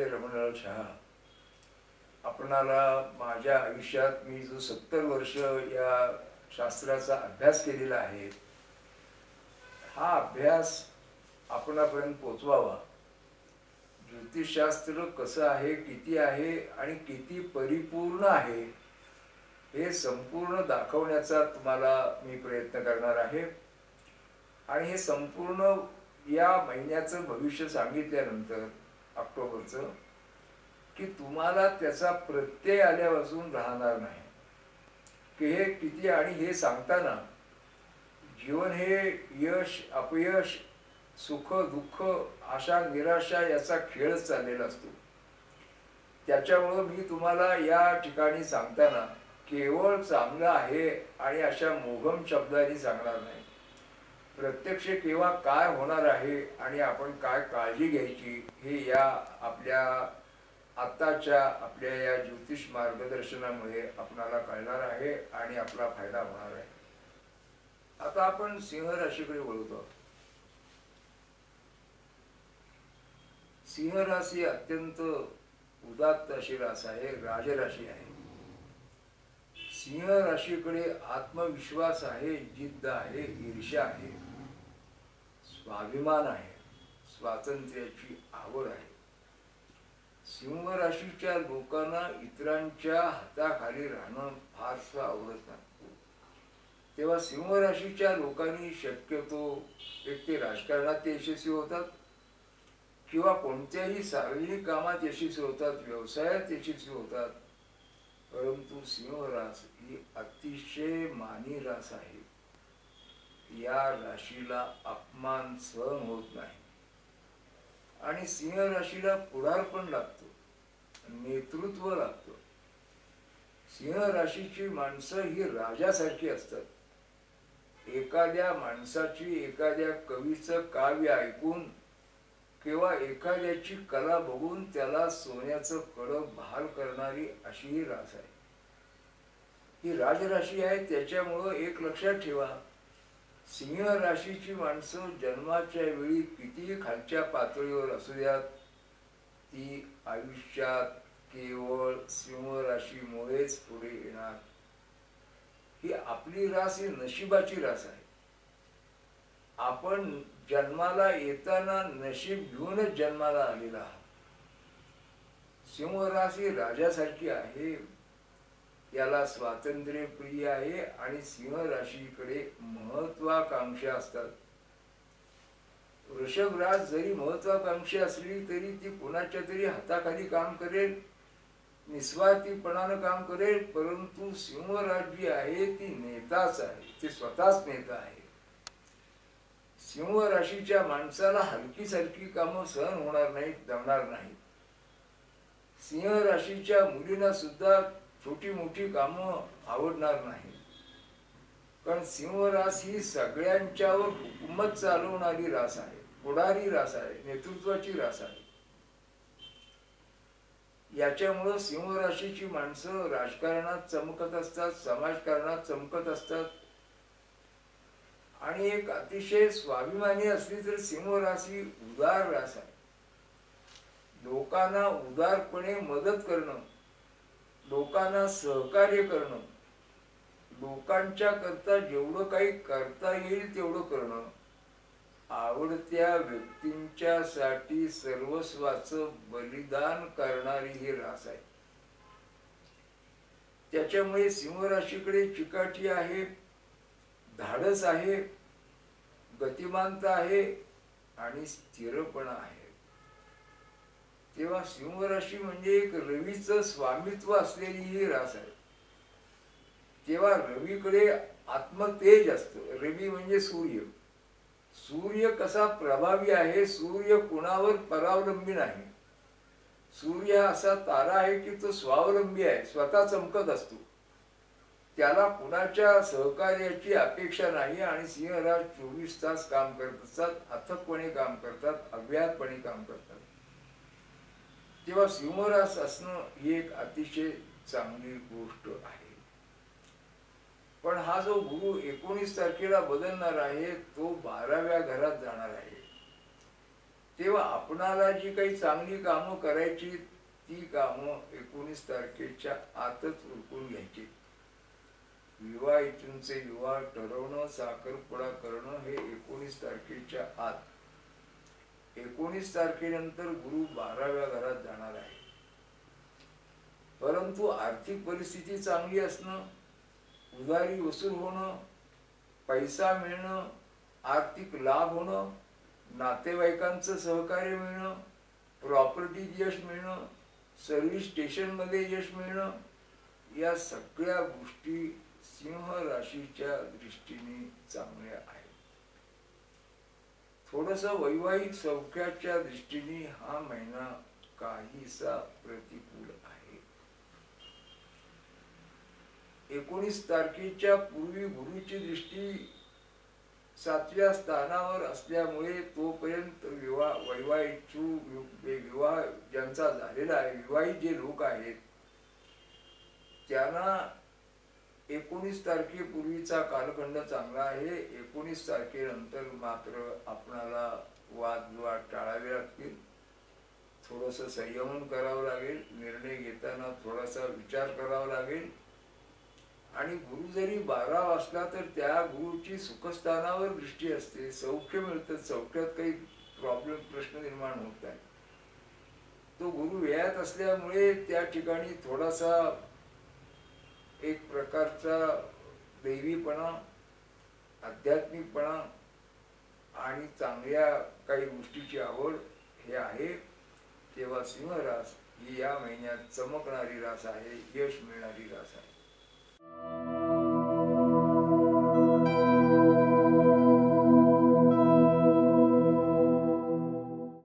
आचार्य रमणलाल शहा, आपणाला माझ्या आयुष्यात मी जो 70 वर्ष या शास्त्राचा अभ्यास केलेला आहे, हा अभ्यास आपणापर्यंत पोचवावा. ज्योतिषशास्त्र कसं आहे, किती आहे आणि किती परिपूर्ण आहे हे संपूर्ण दाखवण्याचा तुम्हाला मी प्रयत्न करणार आहे. आणि हे संपूर्ण या महिन्याचं भविष्य सांगितल्यानंतर ऑक्टोबरचं, की तुम्हाला त्याचा प्रत्यय आल्यापासून राहणार नाही की हे किती. आणि हे सांगताना जीवन हे यश अपयश, सुख दुःख, आशा निराशा याचा खेळच चाललेला असतो. त्याच्यामुळं मी तुम्हाला या ठिकाणी सांगताना केवळ चांगलं आहे आणि अशा मोघम शब्दांनी सांगणार नाही. प्रत्यक्ष केव्हा काय होणार आहे आणि आपण काय काळजी घ्यायची हे या आपल्या आत्ताच्या आपल्या या ज्योतिष मार्गदर्शनामुळे आपणाला कळणार आहे आणि आपला फायदा होणार आहे. आता आपण सिंह राशीकडे वळतो. सिंह राशी अत्यंत उदात्त अशी रास आहे, राजराशी आहे. सिंह राशीकडे आत्मविश्वास आहे, जिद्द आहे, ईर्ष्या आहे, स्वाभिमान आहे, स्वातंत्र्याची आवड आहे. सिंह राशीच्या लोकांना इतरांच्या हाताखाली राहणं फारसं आवडत नाही. तेव्हा सिंह राशीच्या लोकांनी शक्यतो एक ते राजकारणात यशस्वी होतात किंवा कोणत्याही सार्वजनिक कामात यशस्वी होतात, व्यवसायात यशस्वी होतात. परंतु सिंह रास ही अतिशय मानी रास आहे. या राशीला अपमान सहन होत नाही आणि सिंह राशीला पुढारपण लागतो, नेतृत्व लागतं. सिंह राशीची माणसं ही राजासारखी असतात. एखाद्या माणसाची, एखाद्या कवीचं काव्य ऐकून किंवा एखाद्याची कला बघून त्याला सोन्याचं कडं बहाल करणारी अशी ही रास आहे. ही राजराशी आहे. त्याच्यामुळं एक लक्षात ठेवा, सिंह राशीची माणसं जन्माच्या वेळी कितीही खालच्या पातळीवर असू द्यात, ती आयुष्यात केवळ सिंह राशीमुळेच पुढे येणार. ही आपली रास ही नशिबाची रास आहे. आपण जन्माला येताना नशीब घेऊनच जन्माला आलेला आहात. सिंह रास ही राजासारखी आहे. याला स्वातंत्र्य प्रिय आहे आणि सिंह राशीकडे महत्वाकांक्षा असतात. वृषभ रास जरी महत्वाकांक्षी असली तरी ती कुणाच्या तरी हाताखाली काम करेल, निस्वार्थीपणानं काम करेल. परंतु सिंह रास जी आहे ती नेताच आहे, ती स्वतःच नेता आहे. सिंह राशीच्या माणसाला हलकी सारखी कामं सहन होणार नाहीत, जमणार नाहीत. सिंह राशीच्या मुलींना सुद्धा छोटी मोठी कामं आवडणार नाही. कारण सिंह रास ही सगळ्यांच्यावर हुकूमत चालवणारी रास आहे, पुढारी रास आहे, नेतृत्वाची रास आहे. याच्यामुळं सिंह राशीची माणसं राजकारणात चमकत असतात, समाजकारणात चमकत असतात. आणि एक अतिशय स्वाभिमानी असली तर सिंह राशी उदार रास आहे. लोकांना उदारपणे मदत करणं, लोकांना सहकार्य करणं, लोकांच्या करता जेवढं काही करता येईल तेवढं करणं, आवडत्या व्यक्तींच्या साठी सर्वस्वाचं बलिदान करणारी ही रास आहे. त्याच्यामुळे सिंह राशीकडे चिकाटी आहे, धाडस आहे, गतिमानता आहे आणि स्थिरपणा आहे. तेव्हा सिंह राशी म्हणजे एक रवीचं स्वामित्व असलेली ही रास आहे. तेव्हा रवीकडे आत्मतेज असतं. रवी म्हणजे सूर्य. सूर्य कसा प्रभावी आहे, सूर्य कुणावर परावलंबी नाही. सूर्य असा तारा आहे की तो स्वावलंबी आहे, स्वतः चमकत असतो. त्याला कुणाच्या सहकार्याची अपेक्षा नाही. आणि सिंह रास 24 तास काम करत असतात, अथकपणे काम करतात, अव्याहतपणे काम करतात. तेव्हा सिंह रास असणं ही एक अतिशय चांगली गोष्ट आहे. पण हा जो गुरु 19 तारखेला बदलणार आहे तो 12व्या घरात जाणार आहे. तेव्हा आपणाला जी काही चांगली कामं करायची ती कामं 19 तारखेच्या आतच उरकून घ्यायची. विवाह इथूनचे विवाह ठरवणं, साखरपुडा करणं हे 19 तारखेच्या आत. 19 तारखेनंतर गुरु 12व्या घरात जाणार आहे. परंतु आर्थिक परिस्थिती चांगली असणं, उधारी वसूल होणं, पैसा मिळणं, आर्थिक लाभ होणं, नातेवाईकांचं सहकार्य मिळणं, प्रॉपर्टीत यश मिळणं, सर्व्हिस स्टेशनमध्ये यश मिळणं, या सगळ्या गोष्टी सिंह राशीच्या दृष्टीने चांगल्या आहेत. थोडंसं वैवाहिक सौख्याच्या दृष्टीने हा महिना काहीसा प्रतिकूल आहे. 19 तारखेच्या पूर्वी गुरुची दृष्टी 7व्या स्थानावर असल्यामुळे तोपर्यंत विवाह ज्यांचा झालेला आहे, विवाहित जे लोक आहेत त्यांना 19 तारखेपूर्वीचा कालखंड चांगला आहे. 19 तारखेनंतर मात्र आपणाला वादविवाद टाळावे लागतील. थोडंसं संयमन करावं लागेल. निर्णय घेताना थोडासा विचार करावा लागेल. आणि गुरु जरी 12 असला तर त्या गुरुची सुखस्थानावर दृष्टी असते, सौख्य मिळतं, सौख्यात काही प्रश्न निर्माण होत नाही. तो गुरु व्ययात असल्यामुळे त्या ठिकाणी थोडासा एक प्रकारचा दैवीपणा, आध्यात्मिकपणा आणि चांगल्या काही गोष्टीची आवड हे आहे. तेव्हा सिंह रास ही या महिन्यात चमकणारी रास आहे, यश मिळणारी रास आहे.